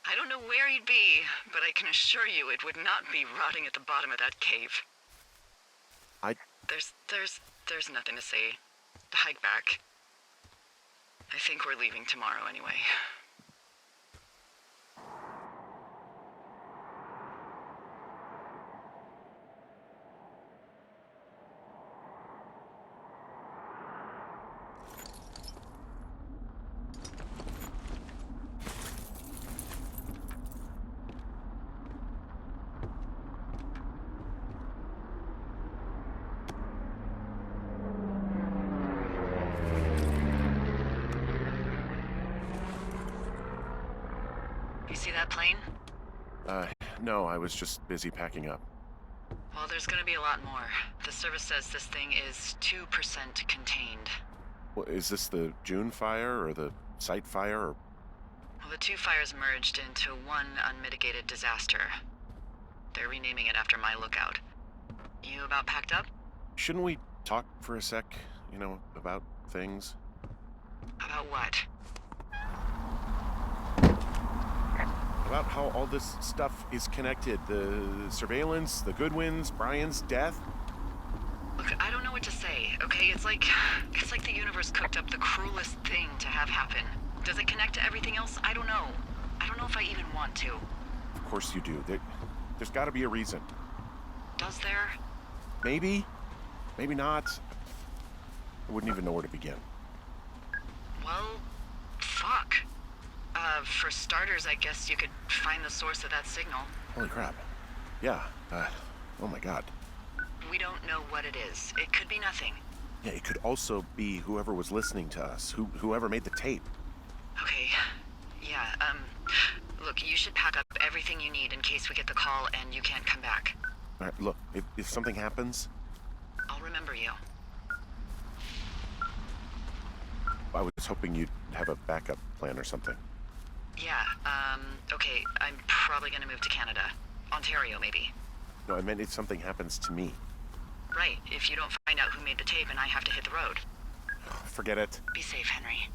I don't know where he'd be, but I can assure you it would not be rotting at the bottom of that cave. There's nothing to say. Hike back. I think we're leaving tomorrow anyway. You see that plane? No, I was just busy packing up. Well, there's gonna be a lot more. The service says this thing is 2% contained. Well, is this the June fire or the site fire or... Well, the two fires merged into one unmitigated disaster. They're renaming it after my lookout. You about packed up? Shouldn't we talk for a sec, about things? About what? About how all this stuff is connected. The surveillance, the Goodwins, Brian's death. Look, I don't know what to say, okay? It's like the universe cooked up the cruelest thing to have happen. Does it connect to everything else? I don't know. I don't know if I even want to. Of course you do. There's got to be a reason. Does there? Maybe. Maybe not. I wouldn't even know where to begin. Well, fuck. For starters, I guess you could find the source of that signal. Holy crap. Yeah. Oh my God. We don't know what it is. It could be nothing. Yeah, it could also be whoever was listening to us, whoever made the tape. Okay. Yeah, look, you should pack up everything you need in case we get the call and you can't come back. All right, look, if something happens... I'll remember you. I was hoping you'd have a backup plan or something. Yeah, okay, I'm probably gonna move to Canada. Ontario, maybe. No, I meant if something happens to me. Right, if you don't find out who made the tape and I have to hit the road. Forget it. Be safe, Henry.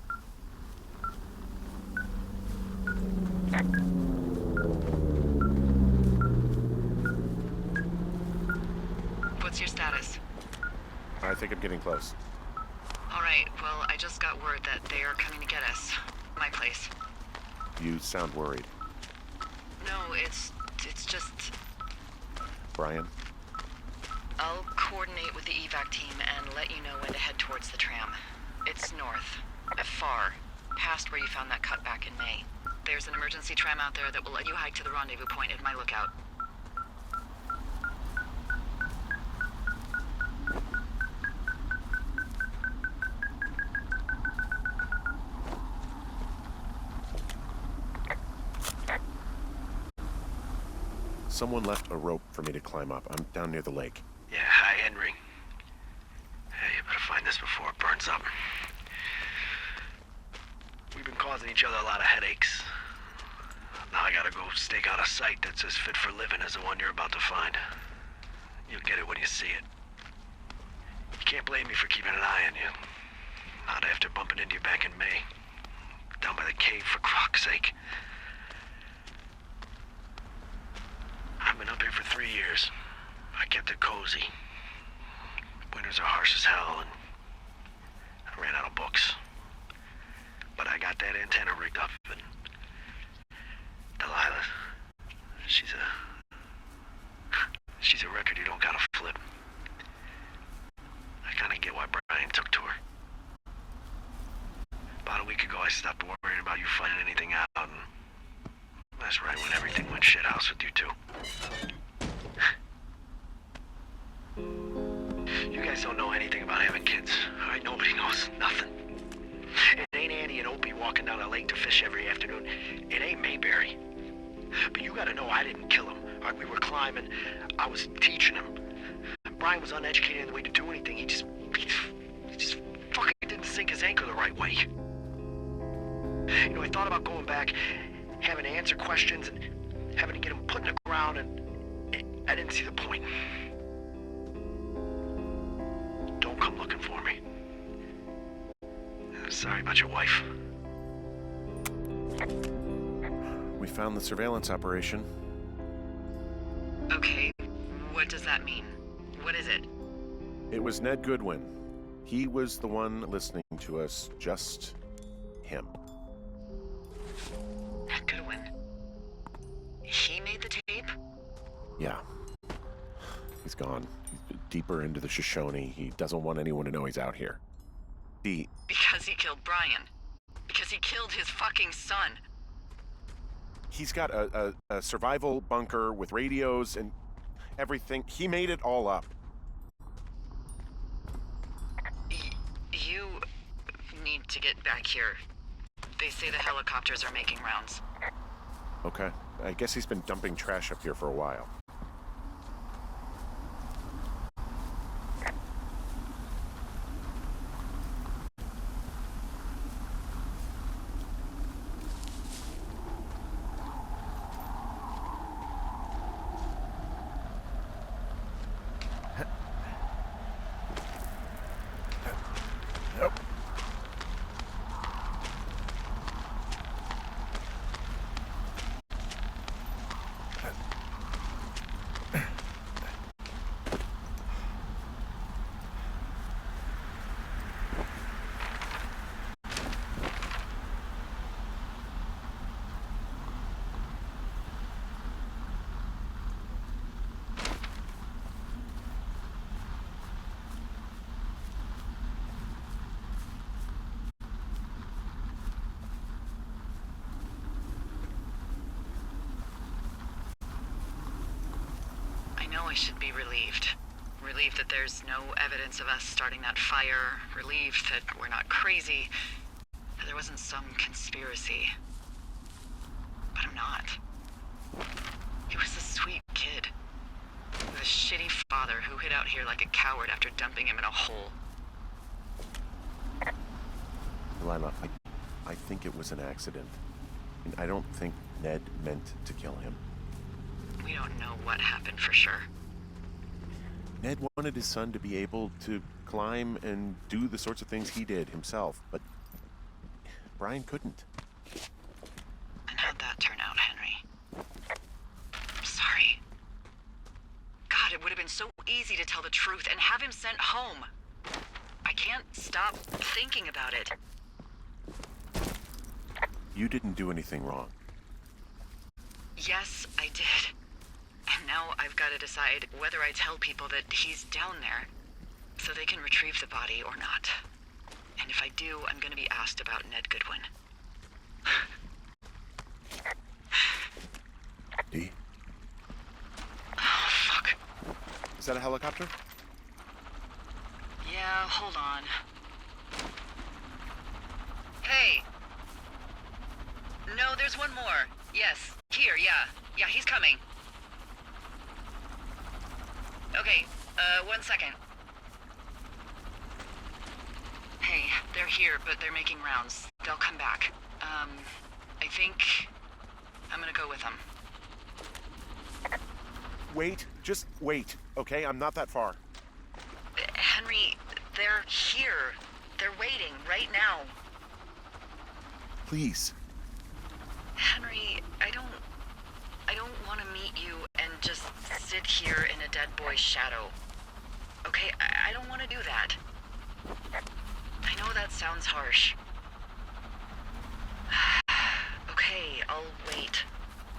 What's your status? I think I'm getting close. All right, well, I just got word that they are coming to get us. My place. You sound worried. No, it's just... Brian? I'll coordinate with the evac team and let you know when to head towards the tram. It's north. Far. Past where you found that cut back in May. There's an emergency tram out there that will let you hike to the rendezvous point at my lookout. Someone left a rope for me to climb up. I'm down near the lake. Yeah, hi, Henry. Hey, you better find this before it burns up. We've been causing each other a lot of headaches. Now I gotta go stake out a site that's as fit for living as the one you're about to find. You'll get it when you see it. You can't blame me for keeping an eye on you. Not after bumping into you back in May. Down by the cave, for fuck's sake. I've been up here for 3 years. I kept it cozy. Winters are harsh as hell, and I ran out of books. But I got that antenna rigged up, and Delilah, she's a record you don't gotta flip. I kinda get why Brian took to her. About a week ago, I stopped worrying about you finding anything out, and that's right when everything went shithouse with you two. You guys don't know anything about having kids, all right? Nobody knows nothing. It ain't Andy and Opie walking down a lake to fish every afternoon. It ain't Mayberry. But you gotta know I didn't kill him. All right, we were climbing. I was teaching him. Brian was uneducated in the way to do anything. He just fucking didn't sink his anchor the right way. You know, I thought about going back, having to answer questions and having to get him put in the ground, and I didn't see the point. Don't come looking for me. Sorry about your wife. We found the surveillance operation. Okay, what does that mean? What is it? It was Ned Goodwin. He was the one listening to us, just him. Ned Goodwin. He made the tape? Yeah. He's gone. He's deeper into the Shoshone. He doesn't want anyone to know he's out here. Because he killed Brian. Because he killed his fucking son. He's got a survival bunker with radios and everything. He made it all up. You need to get back here. They say the helicopters are making rounds. Okay. I guess he's been dumping trash up here for a while. I should be relieved. Relieved that there's no evidence of us starting that fire. Relieved that we're not crazy. That there wasn't some conspiracy. But I'm not. He was a sweet kid. With a shitty father who hid out here like a coward after dumping him in a hole. Lila, I think it was an accident. And I don't think Ned meant to kill him. We don't know what happened for sure. Ned wanted his son to be able to climb and do the sorts of things he did himself, but Brian couldn't. And how'd that turn out, Henry? I'm sorry. God, it would have been so easy to tell the truth and have him sent home. I can't stop thinking about it. You didn't do anything wrong. Yes, I did. And now I've got to decide whether I tell people that he's down there so they can retrieve the body or not. And if I do, I'm going to be asked about Ned Goodwin. Dee? Oh, fuck. Is that a helicopter? Yeah, hold on. Hey! No, there's one more. Yes, here, yeah. Yeah, he's coming. Okay, 1 second. Hey, they're here, but they're making rounds. They'll come back. I think I'm gonna go with them. Wait, just wait, okay? I'm not that far. Henry, they're here. They're waiting right now. Please. Henry, I don't want to meet you and just sit here in a dead boy's shadow. Okay, I don't want to do that. I know that sounds harsh. Okay, I'll wait.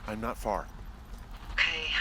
I'm not far. Okay.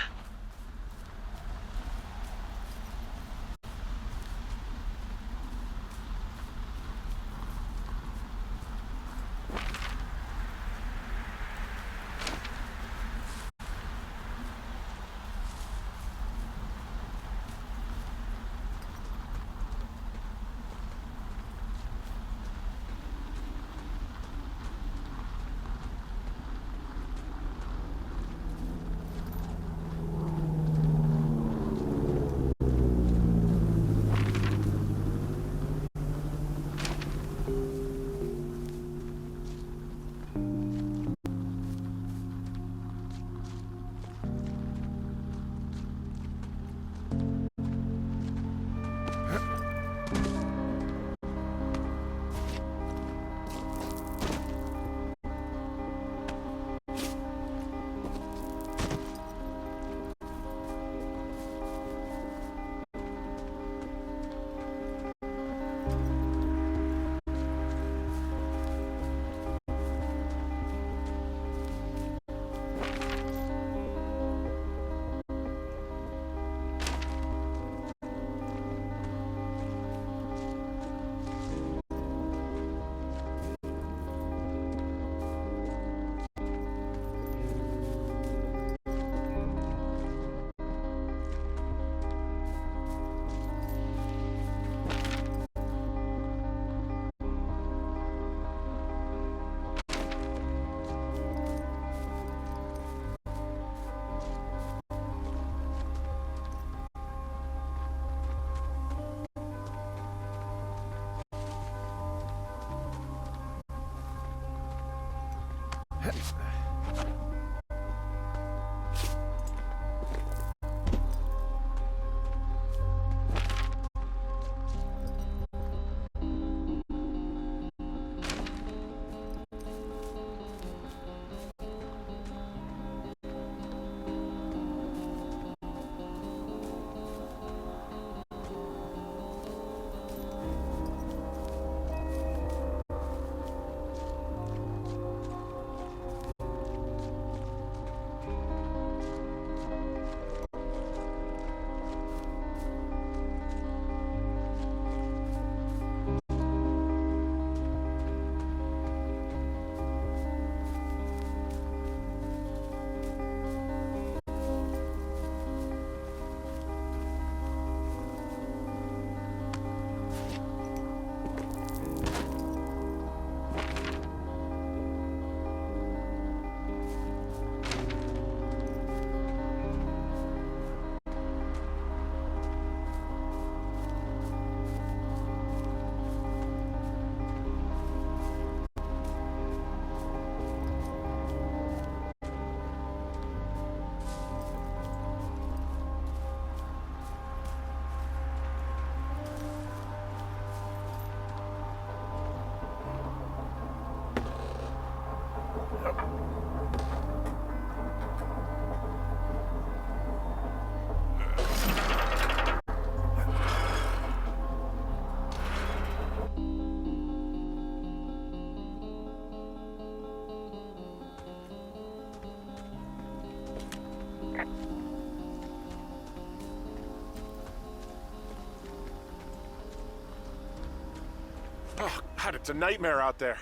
Oh, God, it's a nightmare out there.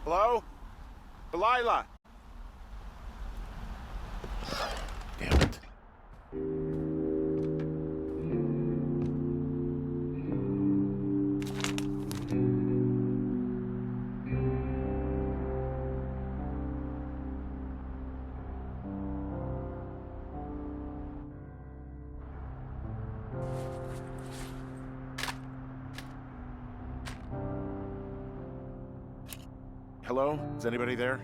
Hello? Delilah? Damn it. Hello? Is anybody there?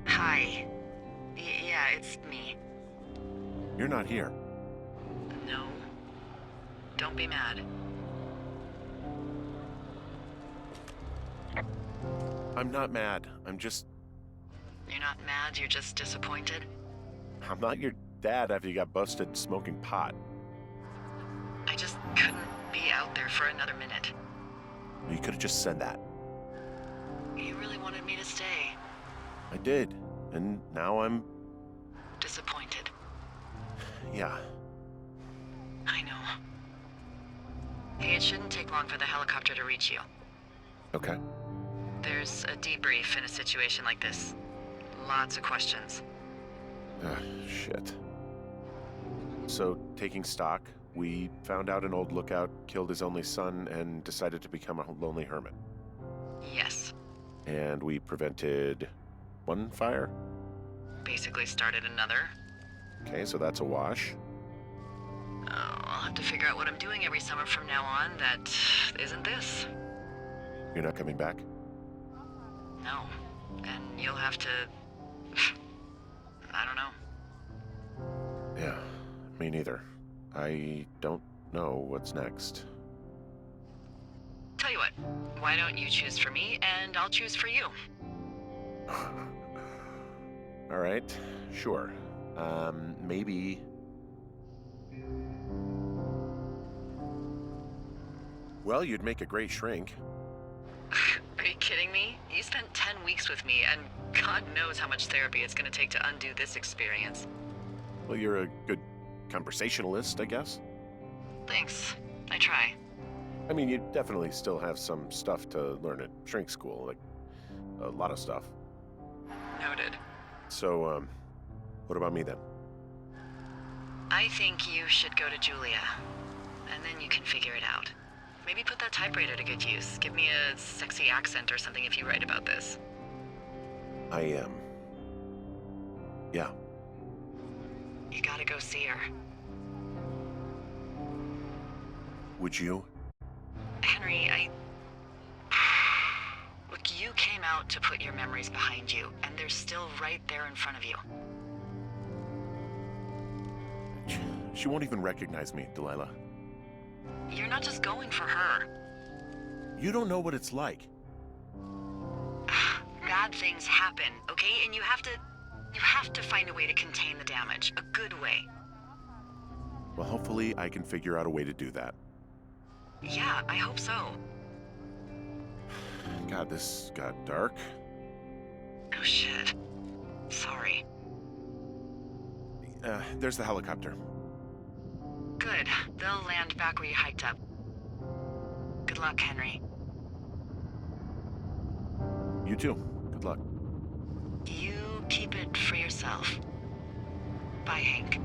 Hi. Yeah, it's me. You're not here. No. Don't be mad. I'm not mad. I'm You're not mad, you're just disappointed? I'm not your dad after you got busted smoking pot. I just couldn't be out there for another minute. You could have just said that. You really wanted me to stay. I did. And now I'm... Disappointed. Yeah. I know. Hey, it shouldn't take long for the helicopter to reach you. Okay. There's a debrief in a situation like this. Lots of questions. Shit. So, taking stock, we found out an old lookout killed his only son and decided to become a lonely hermit. Yes. And we prevented one fire? Basically started another. Okay, so that's a wash. Oh, I'll have to figure out what I'm doing every summer from now on that isn't this. You're not coming back? No. And you'll have to... I don't know. Yeah, me neither. I don't know what's next. Tell you what, why don't you choose for me and I'll choose for you? All right, sure. Maybe... Well, you'd make a great shrink. Are you kidding me? You spent 10 weeks with me, and God knows how much therapy it's going to take to undo this experience. Well, you're a good conversationalist, I guess. Thanks. I try. I mean, you definitely still have some stuff to learn at shrink school, like a lot of stuff. Noted. So, what about me then? I think you should go to Julia, and then you can figure it out. Maybe put that typewriter to good use. Give me a sexy accent or something if you write about this. I am. Yeah. You gotta go see her. Would you? Henry, Look, you came out to put your memories behind you, and they're still right there in front of you. She won't even recognize me, Delilah. You're not just going for her. You don't know what it's like. Bad things happen, okay? And you have to find a way to contain the damage. A good way. Well, hopefully I can figure out a way to do that. Yeah, I hope so. God, this got dark. Oh shit. Sorry. There's the helicopter. Good. They'll land back where you hiked up. Good luck, Henry. You too. Good luck. You keep it for yourself. Bye, Hank.